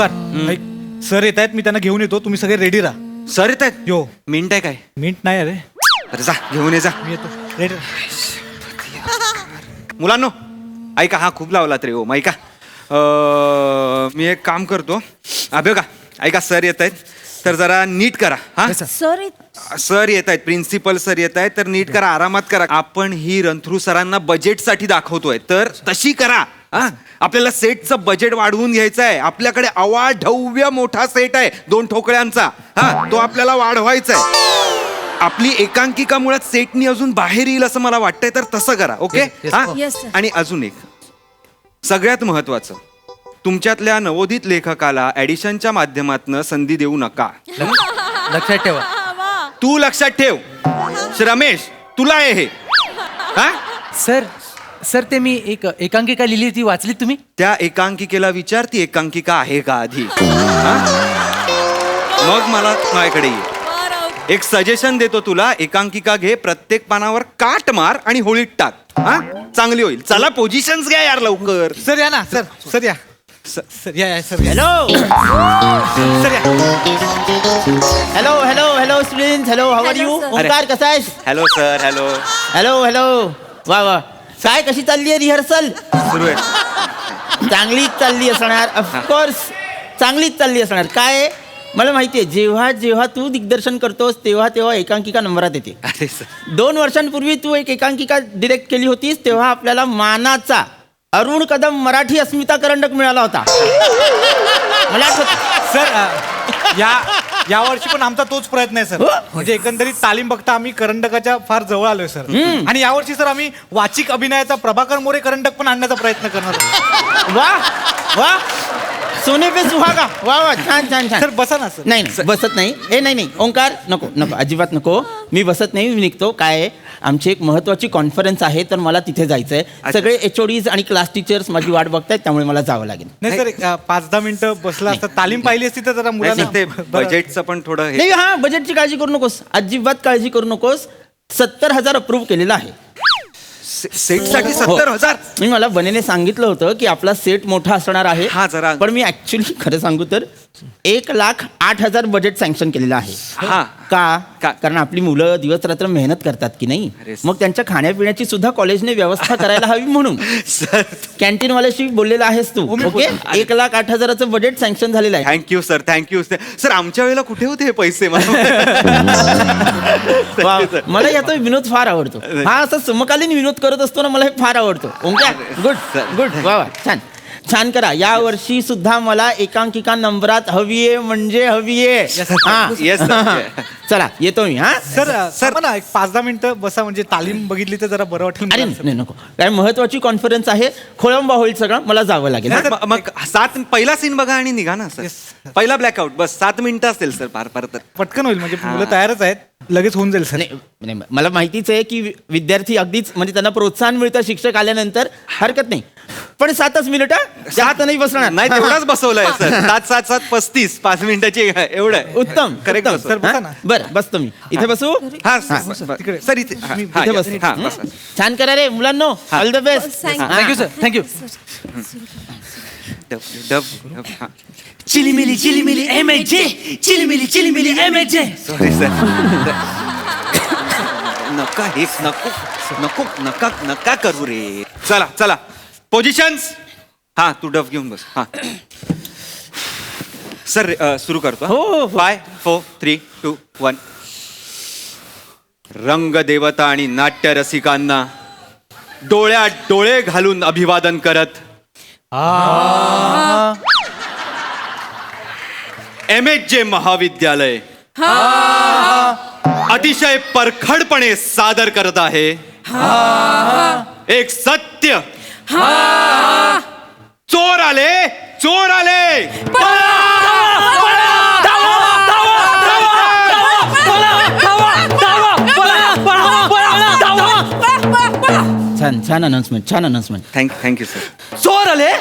ओंकार ऐक, सर येत आहेत, मी त्यांना घेऊन येतो, तुम्ही सगळे रेडी राहा. सर येत आहेत? यो मिनिट आहे काय? मिनिट नाही अरे, अरे जा घेऊन ये जा. मी येतो. रेडी. मुलांनो ऐका, हा खूप लावला तरी हो ऐका. मी एक काम करतो. अभे का ऐका, सर येत आहेत तर जरा नीट करा. हा सर येत आहेत, प्रिन्सिपल सर येत आहेत तर नीट करा, आरामात करा. आपण ही रणथ्रू सरांना बजेटसाठी दाखवतोय तर तशी करा. हा आपल्याला सेटचं बजेट वाढवून घ्यायचं आहे. आपल्याकडे अवाढव्य मोठा सेट आहे 2 ठोकळ्यांचा. हा तो आपल्याला वाढवायचा आहे. आपली एकांकिका मुळात सेटनी अजून बाहेर येईल असं मला वाटतंय, तर तसं करा. ओके हा. आणि अजून एक सगळ्यात महत्वाचं, तुमच्यातल्या नवोदित लेखकाला ऍडिशनच्या माध्यमातून संधी देऊ नका. लक्षात ठेवा. तू लक्षात ठेव. रमेश तुला आहे हे. हा सर सर ते मी एक एकांकिका लिहिली ती वाचली तुम्ही? त्या एकांकिकेला विचार, ती एकांकिका आहे का आधी. हा? मग मला माझ्याकडे ये. एक सजेशन देतो तुला, एकांकिका घे, प्रत्येक पानावर काट मार आणि होळीत टाक. हा चांगली होईल. चला पोझिशन्स घ्या यार लवकर. सर या ना, सर सर या. सर या सर. हॅलो सर या. Hello hello hello student, hello how are you? Omkar कसा आहेस? Hello sir. Hello. Hello hello. वा वा, काय कशी चालली आहे रिहर्सल? सुरू आहे. चांगलीच चालली असणार, ऑफकोर्स चांगलीच चालली असणार. काय मला माहिती आहे, जेव्हा जेव्हा तू दिग्दर्शन करतोस तेव्हा तेव्हा एकांकिका नंबरात येते. अरे सर 2 वर्षांपूर्वी तू एक एकांकिका डिरेक्ट केली होतीस, तेव्हा आपल्याला मानाचा अरुण कदम मराठी अस्मिता करंडक मिळाला होता. मला आठवतं. सर या वर्षी पण आमचा तोच प्रयत्न आहे सर. म्हणजे एकंदरीत तालीम बघता आम्ही करंडकाच्या फार जवळ आलोय सर. आणि यावर्षी सर आम्ही वाचिक अभिनयाचा प्रभाकर मोरे करंडक पण आणण्याचा प्रयत्न करणार आहोत. वा वा, सोने पे सुहागा. वा वा, छान छान छान. सर बसा ना सर. नाही नाही बसत नाही. नाही ओंकार नको नको, अजिबात नको. मी बसत नाही, मी निघतो. काय आहे, आमची एक महत्वाची कॉन्फरन्स आहे तर मला तिथे जायचं आहे. सगळे HODs आणि क्लास टीचर्स माझी वाट बघतायत, त्यामुळे मला जावं लागेल. नाही सर, 5-10 मिनिटं बसला असता, तालीम पाहिली असती तर जरा मुलांना ते बजेटचं पण थोडं हे. नाही हा, बजेटची काळजी करू नकोस, अजिबात काळजी करू नकोस. 70,000 अप्रूव्ह केलेलं आहे. सेटसाठी 70,000. मी मला बनेने सांगितलं होतं की आपला सेट मोठा असणार आहे. हा, जरा. पण मी ऍक्च्युली खरं सांगू तर 1,08,000 बजेट सँक्शन केलेलं आहे. हा. का? का? कारण आपली मुलं दिवस रात्र मेहनत करतात की नाही, अरे मग त्यांच्या खाण्यापिण्याची सुद्धा कॉलेजने व्यवस्था करायला हवी म्हणून. सर कॅन्टीन वाल्याशी बोललेला आहेस तू. ओके, 1,08,000 बजेट सँक्शन झालेलं आहे. Thank you sir. Thank you sir. आमच्या वेळेला कुठे होते हे पैसे? वा, मला याचा विनोद फार आवडतो. हा असा समकालीन विनोद करत असतो ना, मला हे फार आवडतो. Okay, good good. वा वा, छान छान करा. या वर्षी सुद्धा मला एकांकिका नंबरात हवीये म्हणजे हवीये. Yes, sir. चला येतो मी. हा सर ना एक 5-10 मिनिटं बसा, म्हणजे तालीम बघितली तर जरा बरं वाटेल. अरे नाही नको, काय महत्वाची कॉन्फरन्स आहे, खोळंबा होईल सगळं, मला जावं लागेल. मग 7 पहिला सीन बघा आणि निघा ना सर. पहिला ब्लॅकआउट बस 7 मिनिटं असेल सर. फार तर पटकन होईल, म्हणजे मुलं तयारच आहेत, लगेच होऊन जाईल सर. नाही, मला माहितीच आहे की विद्यार्थी अगदीच म्हणजे त्यांना प्रोत्साहन मिळतं शिक्षक आल्यानंतर, हरकत नाही. पण 7च मिनिटं, 7 नाही बसणार. नाही तेवढाच बसवलंय सर. 7 35 5 मिनिटाची एवढं उत्तम, करेक्ट उत्तम. सर बसा ना. बरं बसतो मी. इथे बसू? हा तिकडे. सर इथे. इथे बस. हा बस. छान करा रे मुलांनो, all the best. Thank you sir. Thank you. डब हा. चिलीमिली चिलीमिली MHJ. चिलीमिली चिलीमिली MHJ. Sorry sir. नका हे नको नका करू रे. चला पोझिशन्स. हा तू डब घेऊन बस. हा सर सुरू करतो. हो. 5 4 3 2 1. रंगदेवता आणि नाट्य रसिकांना डोळ्यात डोळे घालून अभिवादन करत MHJ महाविद्यालय अतिशय परखडपणे सादर करत आहे एक सत्य. चोर आले. छान अनाउन्समेंट. Thank you sir. चोर आले.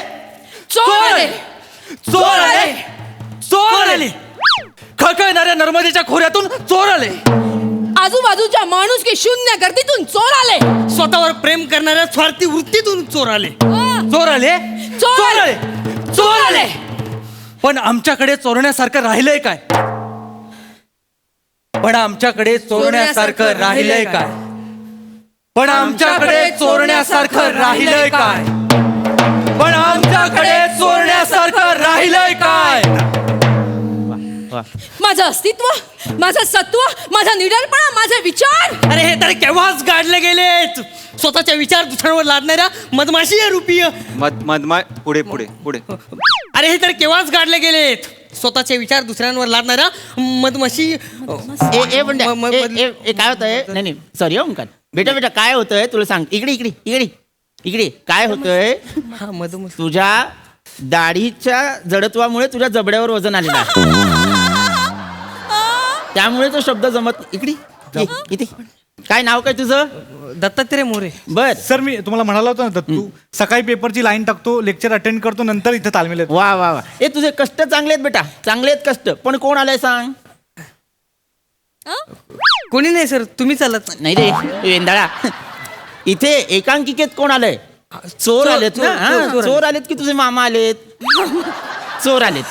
खळखळणाऱ्या नर्मदेच्या खोऱ्यातून चोर आले. आजूबाजूच्या माणुसकी शून्य गर्दीतून चोर आले. स्वतःवर प्रेम करणाऱ्या स्वार्थी वृत्तीतून चोर आले. पण आमच्याकडे चोरण्यासारखं राहिलंय काय? पण आमच्याकडे चोरण्यासारखं राहिलंय काय? पण आमच्याकडे चोरण्यासारखं राहिलंय काय? पण आमच्याकडे चोरण्यासारखं राहिलंय काय? माझं अस्तित्व, माझं सत्व, माझा निडरपणा, माझे विचार. अरे हे तर केव्हाच गाडले गेलेत. स्वतःच्या विचार दुसऱ्यांवर लादणाऱ्या मधमाशी आहे रूपीय. पुढे पुढे पुढे. अरे हे तर केव्हाच गाडले गेलेत. स्वतःचे विचार दुसऱ्यांवर लादणाऱ्या मधमाशी. काय होतंय? नाही सॉरी ओंकार. बेटा काय होतंय तुला सांग. इकडे इकडे इकडे इकडे काय होतंय? हा मधमाशी. तुझ्या दाढीच्या जडत्वामुळे तुझ्या जबड्यावर वजन आलेलं आहे. त्यामुळे तो शब्द जमत. इकडे ये, इथे. काय नाव काय तुझं? दत्तात्रय मोरे. बर. सर मी तुम्हाला म्हणाला होता ना दत्तू, सकाळी पेपरची लाईन टाकतो, लेक्चर अटेंड करतो, नंतर इथं तालमेल येतो. वा वा वा. ए तुझे कष्ट चांगले आहेत बेटा, चांगले आहेत कष्ट. पण कोण आलंय सांग? कोणी नाही सर, तुम्ही चालत. नाही रे वेंदाळा. इथे एकांकिकेत कोण आलंय? चोर आलेत ना. हा, चोर आलेत की तुझे मामा आलेत? चोर आलेत.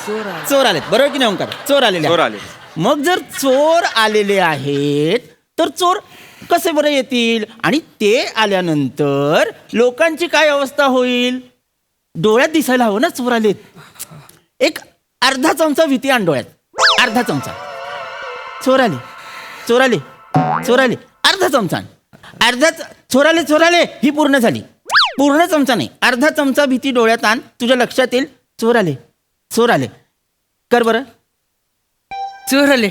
चोर आलेत बरोबर की नाही ओंकार? चोर आलेले चोर आहेत. मग जर चोर आलेले आहेत तर चोर कसे बरं येतील? आणि ते आल्यानंतर लोकांची काय अवस्था होईल? डोळ्यात दिसायला हवं ना चोर आलेत. एक अर्धा चमचा भीती आण डोळ्यात. अर्धा चमचा. चोर आले, चोर आले, चोर आले. अर्धा चमचा आण. चोर आले, चोर आले ही पूर्ण झाली. पूर्ण चमचा नाही, अर्धा चमचा भीती डोळ्यात आण. तुझ्या लक्षात येईल चोर आले, चोर आले. कर बरं. चोर आले.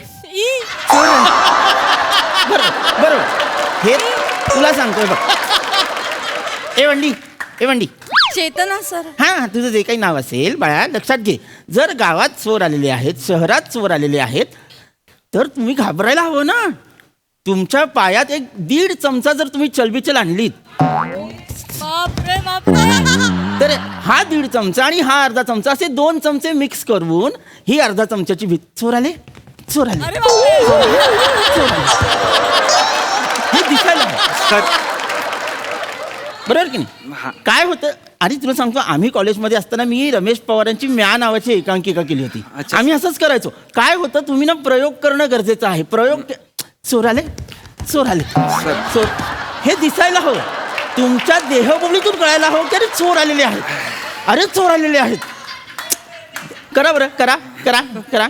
बरोबर. हे तुला सांगतोय बघ. ए वंडी चेतना सर. हा, तुझं जे काही नाव असेल बाळा लक्षात घे. जर गावात चोर आलेले आहेत, शहरात चोर आलेले आहेत, तर तुम्ही घाबरायला हवं ना. तुमच्या पायात 1-1.5 चमचा जर तुम्ही चलबिचल आणलीत तर हा 1.5 चमचा आणि हा अर्धा चमचा असे 2 चमचे मिक्स करून ही अर्धा चमच्याची भीत. चोर आले, चोर आले, चोर आले. हे दिसायला सर बरोबर की नाही? काय होतं? आणि तुला सांगतो, आम्ही कॉलेजमध्ये असताना मी रमेश पवारांची म्या नावाची एकांकिका केली होती. अच्छा. आम्ही असंच करायचो. काय होतं, तुम्ही ना प्रयोग करणं गरजेचं आहे. चोर आले, चोर आले, चोर. हे दिसायला हवं. तुमच्या देहबोलीतून कळायला हवं की अरे चोर आलेले आहेत, अरे चोर आलेले आहेत. करा बरं, करा करा करा.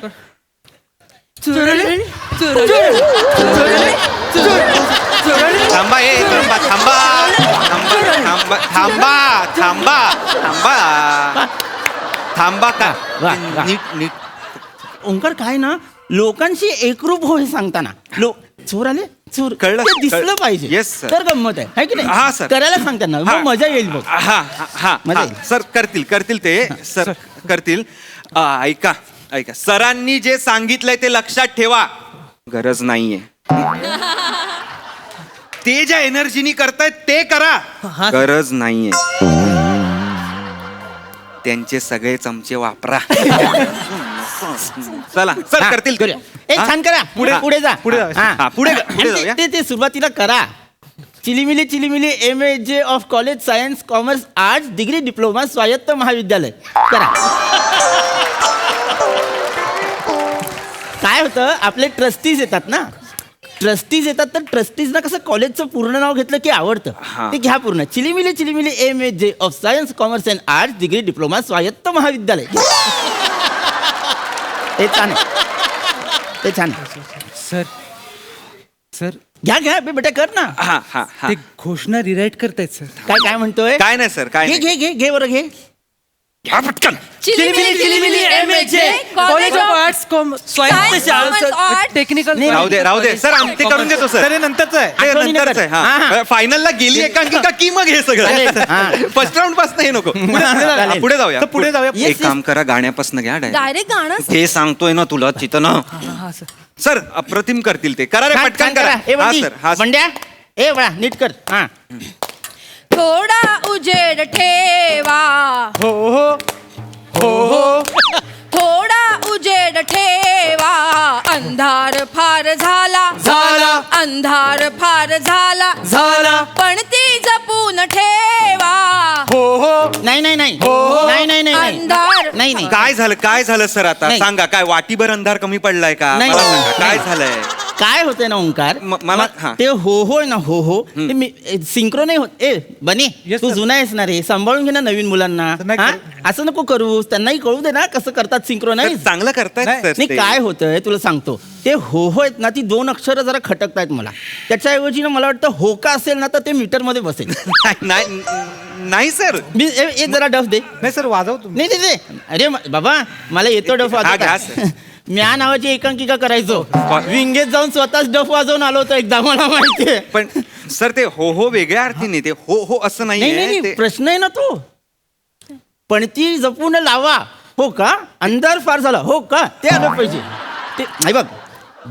थांबा थांबा का. वा, वा. नीट ओंकार काय ना, लोकांशी एकरूप हो हे सांगताना चोर आले, चोर कळलं, ते दिसलं कळलं. पाहिजे. Yes, sir. तर गंमत आहे की हा, नाही? sir. करायला सांगताना हा. मग मजा येईल बघ. मजा येईल. सर करतील ते सर करतील. ऐका सरांनी जे सांगितलंय ते लक्षात ठेवा. गरज नाहीये. ते ज्या एनर्जीनी करतायत ते करा. गरज नाहीये. त्यांचे सगळे चमचे वापरा. चला सर हा, करतील. करूया. ए छान करा. पुढे हा. पुढे जा. पुढे जा. हा. पुढे आणि जाऊया. ते सुरुवातीला करा. चिलीमिली MA of college science commerce arts degree diploma स्वायत्त महाविद्यालय करा. काय होतं, आपले ट्रस्टीज येतात ना, तर ट्रस्टीजना कसं कॉलेजचं पूर्ण नाव घेतलं की आवडतं. हा. ते घ्या पूर्ण. चिलीमिली MA of science commerce and arts degree diploma स्वायत्त महाविद्यालय. ते छान आहे, ते छान आहे. सर घ्या बेटा कर ना. हा ते घोषणा रिराईट करतायत सर. काय म्हणतोय? काय नाही सर, काय नाही. घे बरं घे. घ्या पटकन. चिलीमिली MA कॉलेज ऑफ आर्ट्स स्वायत्त शाळा टेक्निकल. राहू दे सर, ते करून देतो सर. तर हे नंतरच आहे. ते आठवणीने नंतरच आहे. कर. हा, हा फायनलला गेली एकांकिका की मग हे सगळं. हा. फर्स्ट राऊंड पासून हे नको. चालेल. पुढे जाऊया. तर पुढे जाऊया. Yes, एक काम करा, गाण्यापासून घ्या direct. डायरेक्ट गाणं. ते सांगतोय ना तुला चितन. हा सर. सर अप्रतिम करतील ते. करा रे छान पटकन करा. करा. ए हा बंडी, सर, हा सर. बंड्या ए बळा नीट कर. हा थोडा उजेड ठेवा, थोडा उजेड ठेवा. अंधार फार झाला, अंधार फार झाला, पण ती जपून ठेवा. नाही अंधार नाही, नाही. काय झालं सर आता नाही. सांगा काय वाटीभर अंधार कमी पडलाय का नाही, मला नाही, सांगा, काय नाही. झालंय काय होतंय ना ओंकार मला- हा. ते हो आहे ना हो ते मी सिंक्रो नाही होत ए बने Yes, तू sir. जुना आहेस ना रे सांभाळून घे ना नवीन मुलांना Sir, नाही हा? करू. असं नको करू त्यांनाही कळू दे ना कसं करतात सिंक्रो नाही सर, चांगलं करतायत नाही, सर नाही ते. काय होतंय तुला सांगतो ते हो आहेत ना ती 2 अक्षरं जरा खटकतायत मला त्याच्याऐवजी ना मला वाटतं होका असेल ना तर ते मीटर मध्ये बसेल नाही नाही सर मी ए जरा डफ दे नाही सर वाजव तुम्ही नाही नाही नाही. अरे बाबा मला येतो डफ हा, घ्या, वाजवता sir. म्या नावाची एकांकिका करायचो विंगेत जाऊन स्वतःच डफ वाजवून आलो होतो एकदा मला माहितीये पण सर ते हो वेगळ्या अर्थीने ते हो असं नाही नाही नाहीये नाही, प्रश्न आहे ना तो पण ती जपून लावा हो का अंधार फार झाला हो का ते आलं पाहिजे ते नाही बघ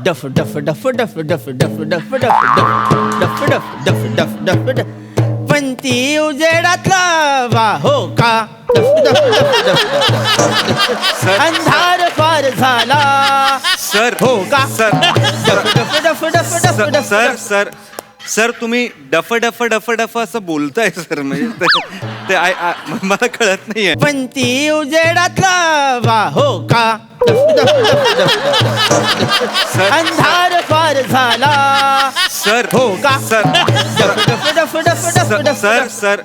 डफ डफ डफ डफ डफ डफ डफ डफ डफ डफ डफ डफ डफ डफ पण ती उजेडातला वा हो का डफ डफ डफ डफ सर अंधार फार झाला सर हो का सर डफ डफ डफ डफ डफ डफ सर सर सर तुम्ही डफ असं बोलताय सर म्हणजे ते मला कळत नाहीये पण ती उजेडातला वा हो का डफ डफ डफ डफ सर अंधार फार झाला सर हो का? सर डफ डफ डफ डफ डफ डफ सर सर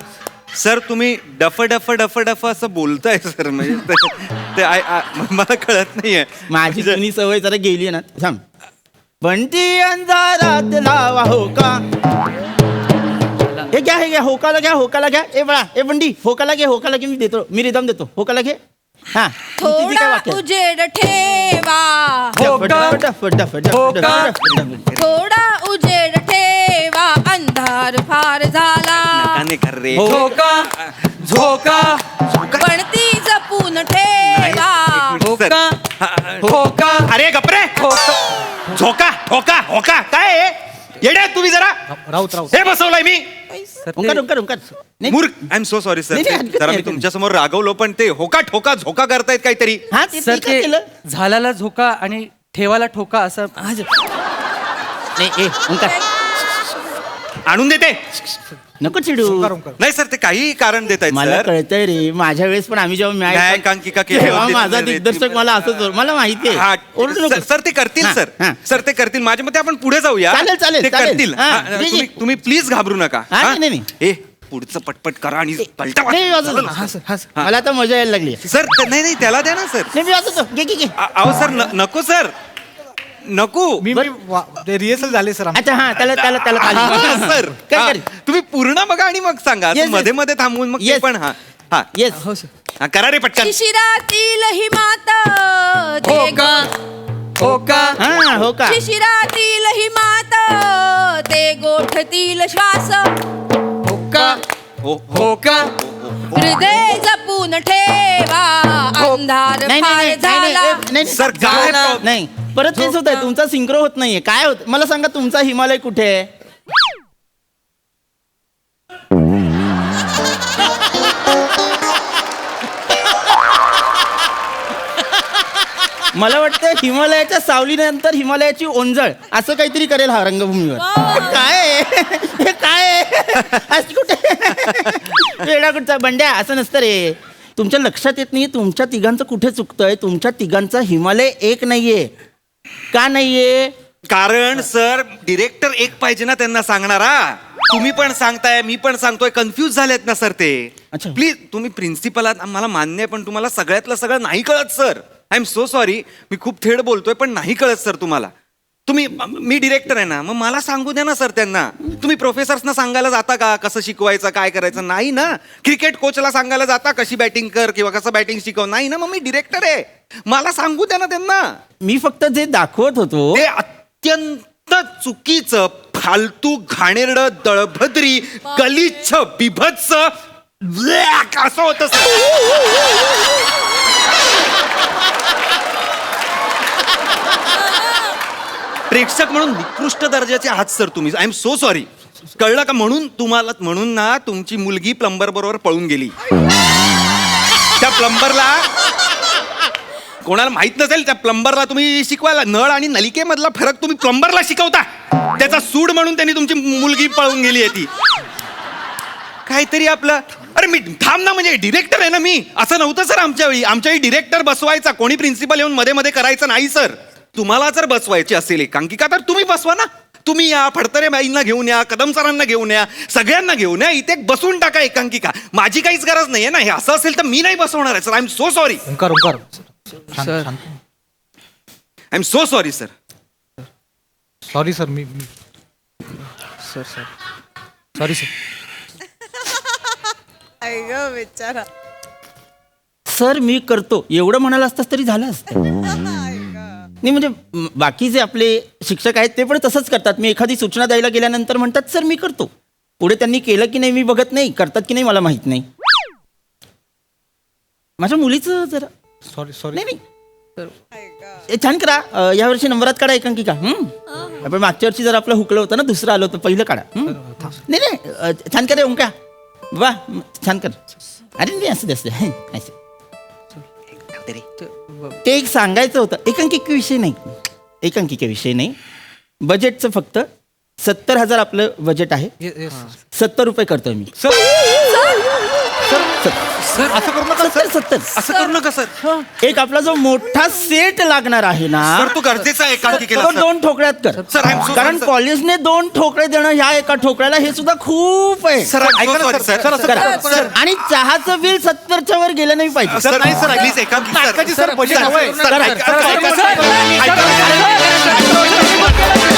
सर तुम्ही डफ असं बोलताय सर म्हणजे ते मला कळत नाहीये माझी जुनी सवय जरा गेली ना थांब पण ती अंधारात लावा हो का हे घ्या होकाला घ्या ए बळा ए बंडी होकाला घे मी देतो मी रिदम देतो होकाला घे हा तुमची जी काय थोडा वाक्य उजेड ठेवा डफ डफ डफ डफ थोडा उजेड ठेवा अंधार फार झाला काने कर रे झोका पण ती जपून ठेवा होका अरे गपरे झोका होका काय आहे? येडे आहेत तुम्ही जरा राऊत हे बसवलंय मी ओंकार नाही, मूर्ख I am so sorry sir नाही, नाही, हरकत जरा नाही, मी तुमच्या समोर रागवलो पण ते होका ठोका झोका करतायत काहीतरी हा ते सर काय केलं ते झाल्याला झोका आणि ठेवाला ठोका असं नाही ए ओंकार आणून देते नको चिडू नाही सर ते काही कारण देत आहेत मला सर कळतंय रे माझ्या वेळेस पण आम्ही जेव्हा न्यायकांकिका केली तेव्हा होती माझा रे. दिग्दर्शक मला असंच मला माहिती हा, सर ते करतील सर हा. सर ते करतील माझ्या मते आपण पुढे जाऊया चालेल, ते चालेल. करतील हा, हा, जी, जी. तुम्ही प्लीज घाबरू नका हा, हा? नाही, ए पुढचं पटपट करा आणि पलटा वाचा. नाही, वाजव. चला, हा, सर. मला आता मजा यायला लागली सर नाही त्याला द्या ना सर नाही मी वाजवतो घे अहो सर नको सर नको मी रिहर्सल झाले सर अच्छा हा त्याला हा, सर काय हा, कर तुम्ही पूर्ण बघा आणि मग सांगा Yes, yes. मध्ये मध्ये थांबून मग ते Yes. पण हा हा येस हा, करा रे पटकन शिशिरातील हिमात ते होका होका हा हो का शिशिरातील हिमात ते गोठतील श्वास होका हो होका हृदय जपून ठेवा अंधार नाही फार झाला नाही सर काय नाही परत तेच होत आहे तुमचा सिंक्रो होत नाहीये काय होत मला सांगा तुमचा हिमालय कुठे आहे मला वाटतं हिमालयाच्या सावलीनंतर हिमालयाची ओंजळ असं काहीतरी करेल हा रंगभूमीवर काय आहे? हे काय आहे? असं कुठे वेडा कुठचा बंड्या असं नसतं रे तुमच्या लक्षात येत नाही तुमच्या तिघांचं कुठे चुकतंय तुमच्या तिघांचा हिमालय एक नाहीये का नाहीये कारण सर डिरेक्टर एक पाहिजे ना त्यांना सांगणारा तुम्ही पण सांगताय मी पण सांगतोय कन्फ्युज झालेत ना सर ते अच्छा. प्लीज तुम्ही प्रिन्सिपल आहात मला मान्य आहे पण तुम्हाला सगळ्यातलं सगळं नाही कळत sir I am so sorry मी खूप थेट बोलतोय पण नाही कळत सर तुम्हाला तुम्ही मी डिरेक्टर आहे ना मग मला सांगू द्या ना सर त्यांना तुम्ही प्रोफेसर्सना सांगायला जाता का कसं शिकवायचं काय करायचं नाही ना क्रिकेट कोचला सांगायला जाता कशी बॅटिंग कर किंवा कसं बॅटिंग शिकव नाही ना मग मी डिरेक्टर आहे मला सांगू द्या ना त्यांना मी फक्त जे दाखवत होतो ते अत्यंत चुकीचं फालतू घाणेरड दळभद्री गलिच्छ बिभत्स ब्लॅक असं होतं सर प्रेक्षक म्हणून निकृष्ट दर्जाचे आहात सर तुम्ही आय एम सो सॉरी कळलं का म्हणून ना तुमची मुलगी प्लंबर बरोबर पळून गेली त्या प्लंबरला कोणाला माहित नसेल त्या प्लंबरला तुम्ही शिकवायला नळ आणि नलिकेमधला फरक तुम्ही प्लंबरला शिकवता त्याचा सूड म्हणून त्यांनी तुमची मुलगी पळून गेली आहे ती काहीतरी आपलं अरे अरे मी थांब ना, म्हणजे डिरेक्टर आहे ना मी. असं नव्हतं सर आमच्या वेळी डिरेक्टर बसवायचा, कोणी प्रिन्सिपल येऊन मध्ये मध्ये करायचं नाही सर. तुम्हाला जर बसवायची असेल एकांकिका तर तुम्ही बसवा ना. तुम्ही या, फडतरे बाईंना घेऊन या, कदम सरांना घेऊन या, सगळ्यांना घेऊन या, इथे बसून टाका एकांकिका. माझी काहीच गरज नाहीये ना. हे असं असेल तर मी नाही बसवणार आहे sir. I am so sorry. Omkar Omkar sir. I am so sorry sir. Sorry sir. मी सर सॉरी सर. सर मी करतो एवढं म्हणाला असतास तरी झालं असतं. नाही म्हणजे बाकीचे आपले शिक्षक आहेत ते पण तसंच करतात. मी एखादी सूचना द्यायला गेल्यानंतर म्हणतात सर मी करतो. पुढे त्यांनी केलं की नाही मी बघत नाही, करतात की नाही मला माहित नाही. माझ्या मुलीचं जरा सॉरी सॉरी. नाही ए, छान करा. यावर्षी नंबरात काढा एकांकिका. आपण मागच्या वर्षी जर आपलं हुकलं होतं ना, दुसरं आलं होतं, पहिलं काढा. नाही नाही छान करा ओंका. वा छान कर. अरे नाही असं असं ते एक सांगायचं होतं. एकांकिकेविषयी नाही, एकांकिकेविषयी नाही. बजेटचं फक्त 70,000 आपलं बजेट आहे. 70 रुपये करतोय मी. सर असं करू नका सर. 70. असं करू नका सर. एक आपला जो मोठा सेट लागणार आहे ना, सर तो गरजेचा आहे एकांकिकेला तो सर. 2 ठोकळ्यात कर. सर, I'm so कारण sorry, sir. कॉलेजने 2 ठोकळे देणं ह्या एका ठोकळ्याला हे सुद्धा खूप आहे. Sir I'm so sorry, sir. करा. आणि चहाचं बिल 70च्या वर गेलं नाही पाहिजे. सर नाही सर, प्लीज एकांकिका सर. नाटकाची सर बजेट हवंय. सर, ऐका, ऐका, ऐका, ऐका, ऐका, ऐका, ऐका, ऐका, ऐका, ऐका, ऐका, ऐका, ऐका, ऐका, ऐका, ऐका, ऐका, ऐका, ऐका,